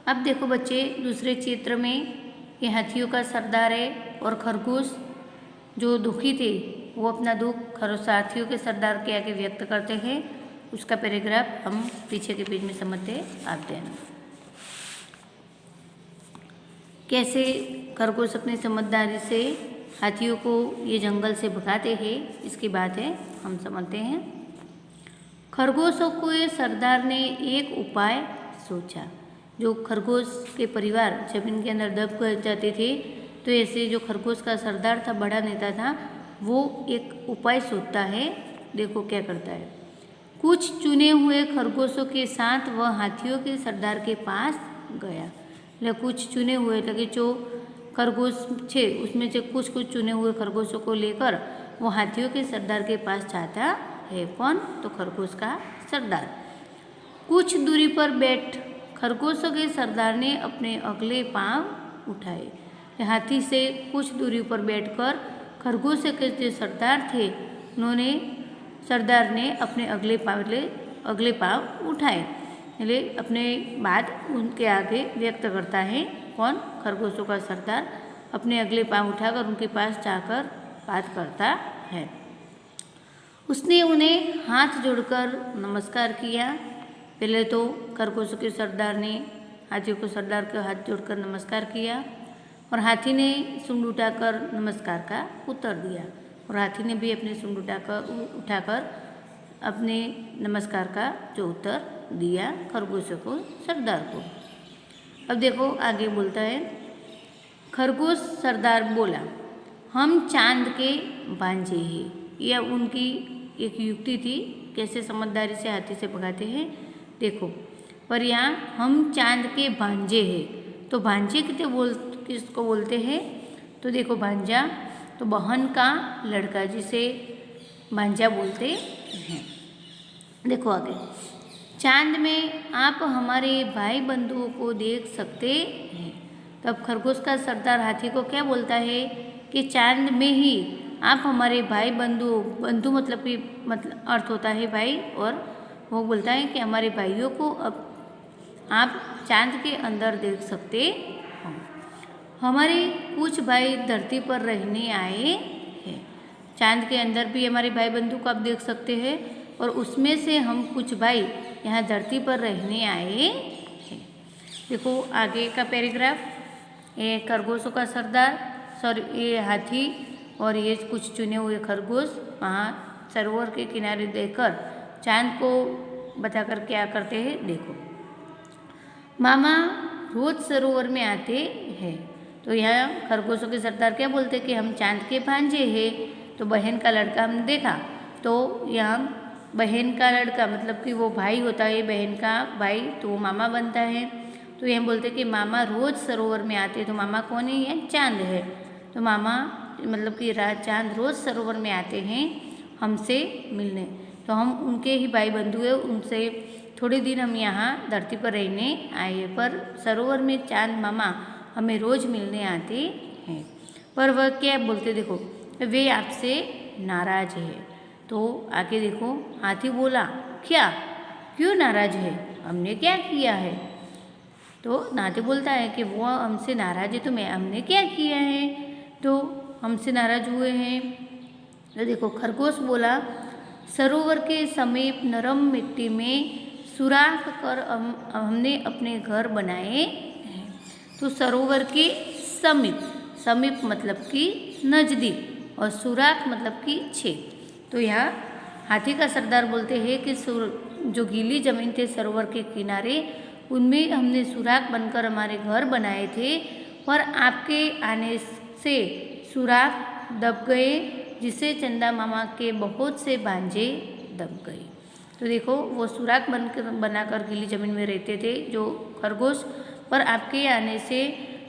अब देखो बच्चे, दूसरे चित्र में ये हाथियों का सरदार है और खरगोश जो दुखी थे वो अपना दुख हाथियों के सरदार के आगे व्यक्त करते हैं। उसका पैराग्राफ हम पीछे के पेज में समझते आते हैं। कैसे खरगोश अपनी समझदारी से हाथियों को ये जंगल से भगाते हैं, इसकी बात है हम समझते हैं। खरगोशों के सरदार ने एक उपाय सोचा। जो खरगोश के परिवार जमीन के अंदर दब जाते थे, तो ऐसे जो खरगोश का सरदार था, बड़ा नेता था, वो एक उपाय सोचता है। देखो क्या करता है। कुछ चुने हुए खरगोशों के साथ वह हाथियों के सरदार के पास गया। कुछ चुने हुए लगे जो खरगोश थे, उसमें से कुछ चुने हुए खरगोशों को लेकर वो हाथियों के सरदार के पास जाता है। कौन? तो खरगोश का सरदार। कुछ दूरी पर बैठ खरगोशों के सरदार ने अपने अगले पांव उठाए। हाथी से कुछ दूरी पर बैठकर खरगोश के जो सरदार थे, सरदार ने अपने अगले पांव उठाए। अपने बात उनके आगे व्यक्त करता है। कौन? खरगोशों का सरदार अपने अगले पांव उठाकर उनके पास जाकर बात करता है। उसने उन्हें हाथ जोड़कर नमस्कार किया। पहले तो खरगोशों के सरदार ने हाथियों को सरदार के हाथ जोड़कर नमस्कार किया और हाथी ने सूंड उठाकर नमस्कार का उत्तर दिया और हाथी ने भी अपने सूंड उठाकर अपने नमस्कार का जो उत्तर दिया खरगोशों को सरदार को। अब देखो आगे बोलता है। खरगोश सरदार बोला, हम चांद के भांजे हैं। यह उनकी एक युक्ति थी, कैसे समझदारी से हाथी से भगाते हैं। देखो, पर यहाँ हम चांद के भांजे हैं, तो भांजे किसको बोलते हैं? तो देखो, भांजा तो बहन का लड़का, जिसे भांजा बोलते हैं। देखो आगे, चांद में आप हमारे भाई बंधुओं को देख सकते हैं। तब खरगोश का सरदार हाथी को क्या बोलता है कि चांद में ही आप हमारे भाई बंधु मतलब अर्थ होता है भाई, और वो बोलता है कि हमारे भाइयों को अब आप चांद के अंदर देख सकते हो। हमारे कुछ भाई धरती पर रहने आए हैं। चांद के अंदर भी हमारे भाई बंधु को आप देख सकते हैं, और उसमें से हम कुछ भाई यहाँ धरती पर रहने आए हैं। देखो आगे का पैराग्राफ। ये खरगोशों का सरदार, ये हाथी और ये कुछ चुने हुए खरगोश वहाँ सरोवर के किनारे देखकर चांद को बताकर क्या करते हैं। देखो, मामा रोज सरोवर में आते हैं। तो यहाँ खरगोशों के सरदार क्या बोलते कि हम चांद के भांजे हैं। तो बहन का लड़का हमने देखा, तो यहाँ बहन का लड़का मतलब कि वो भाई होता है, बहन का भाई, तो वो मामा बनता है। तो यहाँ बोलते कि मामा रोज सरोवर में आते। तो मामा कौन है? ये चांद है। तो मामा मतलब कि चांद रोज सरोवर में आते हैं हमसे मिलने। तो हम उनके ही भाई बंधु हैं, उनसे थोड़े दिन हम यहाँ धरती पर रहने आए, पर सरोवर में चांद मामा हमें रोज मिलने आते हैं। पर वह क्या बोलते, देखो, वे आपसे नाराज है। तो आगे देखो, हाथी बोला, क्या? क्यों नाराज है? हमने क्या किया है? तो हाथी बोलता है कि वो हमसे नाराज है, तो हमने क्या किया है तो हमसे नाराज हुए हैं? तो देखो, खरगोश बोला, सरोवर के समीप नरम मिट्टी में सुराख कर हमने अपने घर बनाए हैं। तो सरोवर के समीप मतलब कि नज़दीक, और सुराख मतलब कि छेद। तो यहाँ हाथी का सरदार बोलते हैं कि जो गीली जमीन थे सरोवर के किनारे, उनमें हमने सुराख बनकर हमारे घर बनाए थे, पर आपके आने से सुराख दब गए, जिससे चंदा मामा के बहुत से भांजे दब गए। तो देखो, वो सुराख बनाकर गीली जमीन में रहते थे जो खरगोश, पर आपके आने से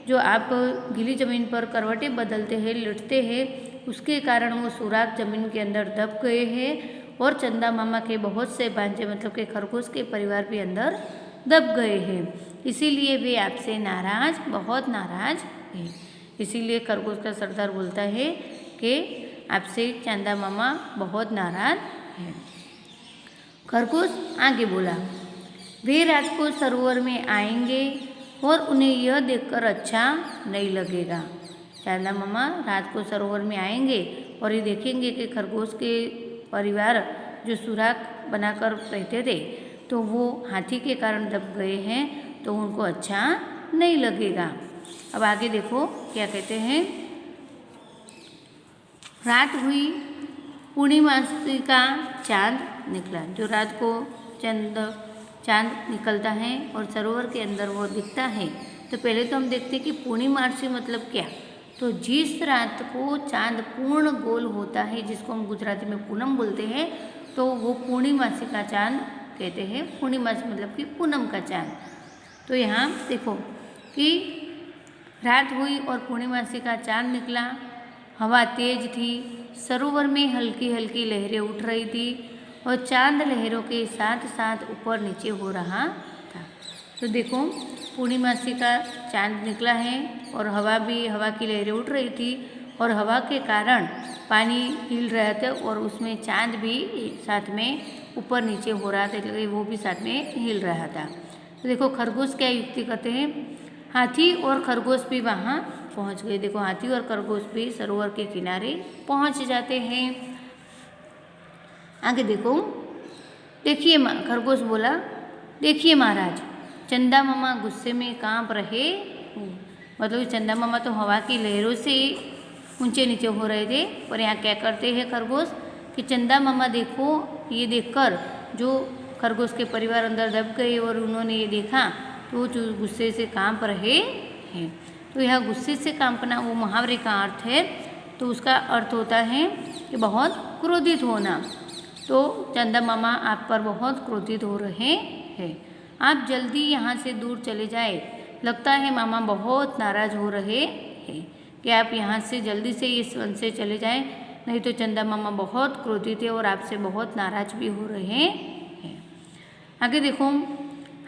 जो आप गीली जमीन पर करवटें बदलते हैं, लेटते हैं, उसके कारण वो सुराख जमीन के अंदर दब गए हैं, और चंदा मामा के बहुत से भांजे मतलब के खरगोश के परिवार भी अंदर दब गए हैं। इसीलिए वे आपसे बहुत नाराज हैं। इसीलिए खरगोश का सरदार बोलता है कि आपसे चंदा मामा बहुत नाराज हैं। खरगोश आगे बोला, वे रात को सरोवर में आएंगे और उन्हें यह देखकर अच्छा नहीं लगेगा। चांदा मामा रात को सरोवर में आएंगे और ये देखेंगे कि खरगोश के परिवार जो सुराख बनाकर रहते थे तो वो हाथी के कारण दब गए हैं, तो उनको अच्छा नहीं लगेगा। अब आगे देखो क्या कहते हैं। रात हुई, पूर्णिमासी का चांद निकला। जो रात को चांद निकलता है और सरोवर के अंदर वो दिखता है, तो पहले तो हम देखते हैं कि पूर्णिमासी मतलब क्या। तो जिस रात को चांद पूर्ण गोल होता है, जिसको हम गुजराती में पूनम बोलते हैं, तो वो पूर्णिमासी का चांद कहते हैं। पूर्णिमासी मतलब कि पूनम का चांद। तो यहाँ देखो कि रात हुई और पूर्णिमासी का चांद निकला। हवा तेज थी, सरोवर में हल्की हल्की लहरें उठ रही थी और चांद लहरों के साथ साथ ऊपर नीचे हो रहा था। तो देखो पूर्णिमासी का चांद निकला है और हवा की लहरें उठ रही थी और हवा के कारण पानी हिल रहा था और उसमें चांद भी साथ में ऊपर नीचे हो रहा था, इसलिए वो भी साथ में हिल रहा था। तो देखो खरगोश क्या युक्ति करते हैं। हाथी और खरगोश भी वहाँ पहुँच गए। देखो हाथी और खरगोश भी सरोवर के किनारे पहुँच जाते हैं। आगे देखो, देखिए खरगोश बोला, देखिए महाराज, चंदा मामा गुस्से में कांप रहे हैं। मतलब चंदा मामा तो हवा की लहरों से ऊंचे नीचे हो रहे थे, और यहाँ क्या करते हैं खरगोश कि चंदा मामा देखो, ये देखकर जो खरगोश के परिवार अंदर दब गए और उन्होंने ये देखा तो जो गुस्से से कांप रहे हैं। तो यह गुस्से से कांपना वो मुहावरे का अर्थ है। तो उसका अर्थ होता है कि बहुत क्रोधित होना। तो चंदा मामा आप पर बहुत क्रोधित हो रहे हैं, आप जल्दी यहाँ से दूर चले जाए। लगता है मामा बहुत नाराज हो रहे हैं कि आप यहाँ से जल्दी से इस वन से चले जाएं, नहीं तो चंदा मामा बहुत क्रोधित है और आपसे बहुत नाराज भी हो रहे हैं। आगे देखो,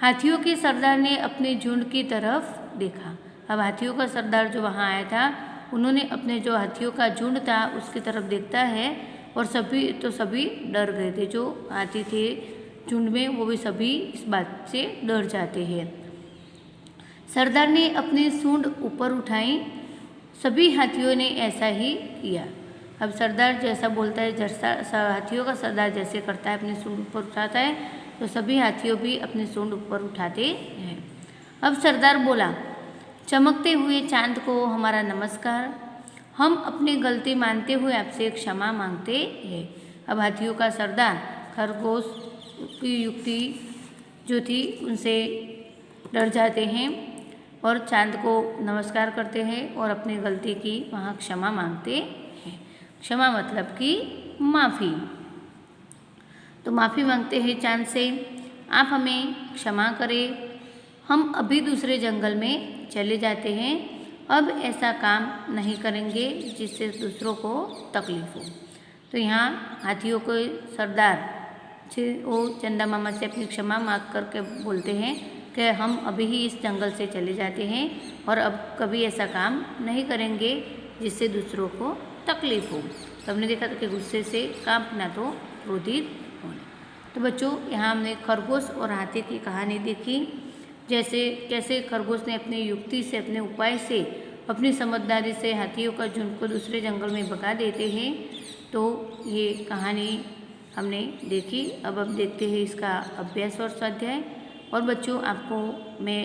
हाथियों के सरदार ने अपने झुंड की तरफ देखा। अब हाथियों का सरदार जो वहाँ आया था, उन्होंने अपने जो हाथियों का झुंड था उसकी तरफ देखता है और सभी डर गए थे। जो हाथी थे झुंड में वो भी सभी इस बात से डर जाते हैं। सरदार ने अपनी सूंड ऊपर उठाई, सभी हाथियों ने ऐसा ही किया। अब सरदार जैसा बोलता है, जैसा हाथियों का सरदार जैसे करता है, अपनी सूंड ऊपर उठाता है, तो सभी हाथियों भी अपनी सूंड ऊपर उठाते हैं। अब सरदार बोला, चमकते हुए चांद को हमारा नमस्कार, हम अपनी गलती मानते हुए आपसे क्षमा मांगते हैं। अब हाथियों का सरदार खरगोश की युक्ति जो थी उनसे डर जाते हैं और चांद को नमस्कार करते हैं और अपनी गलती की वहाँ क्षमा मांगते हैं। क्षमा मतलब कि माफ़ी। तो माफ़ी मांगते हैं चांद से, आप हमें क्षमा करें, हम अभी दूसरे जंगल में चले जाते हैं, अब ऐसा काम नहीं करेंगे जिससे दूसरों को तकलीफ हो। तो यहाँ हाथियों के सरदार से वो चंदा मामा से अपनी क्षमा मांग करके बोलते हैं कि हम अभी ही इस जंगल से चले जाते हैं और अब कभी ऐसा काम नहीं करेंगे जिससे दूसरों को तकलीफ हो। तो हमने देखा था कि गुस्से से कांपना तो क्रोधित होना। तो बच्चों यहाँ हमने खरगोश और हाथी की कहानी देखी, जैसे कैसे खरगोश ने अपनी युक्ति से, अपने उपाय से, अपनी समझदारी से हाथियों का झुंड को दूसरे जंगल में भगा देते हैं। तो ये कहानी हमने देखी। अब देखते हैं इसका अभ्यास और स्वाध्याय। और बच्चों आपको मैं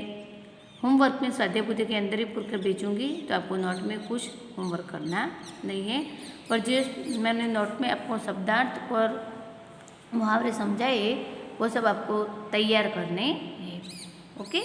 होमवर्क में स्वाध्याय पोथी के अंदर ही पूर कर भेजूँगी, तो आपको नोट में कुछ होमवर्क करना नहीं है। और जो मैंने नोट में आपको शब्दार्थ और मुहावरे समझाए वो सब आपको तैयार करने हैं। ओके।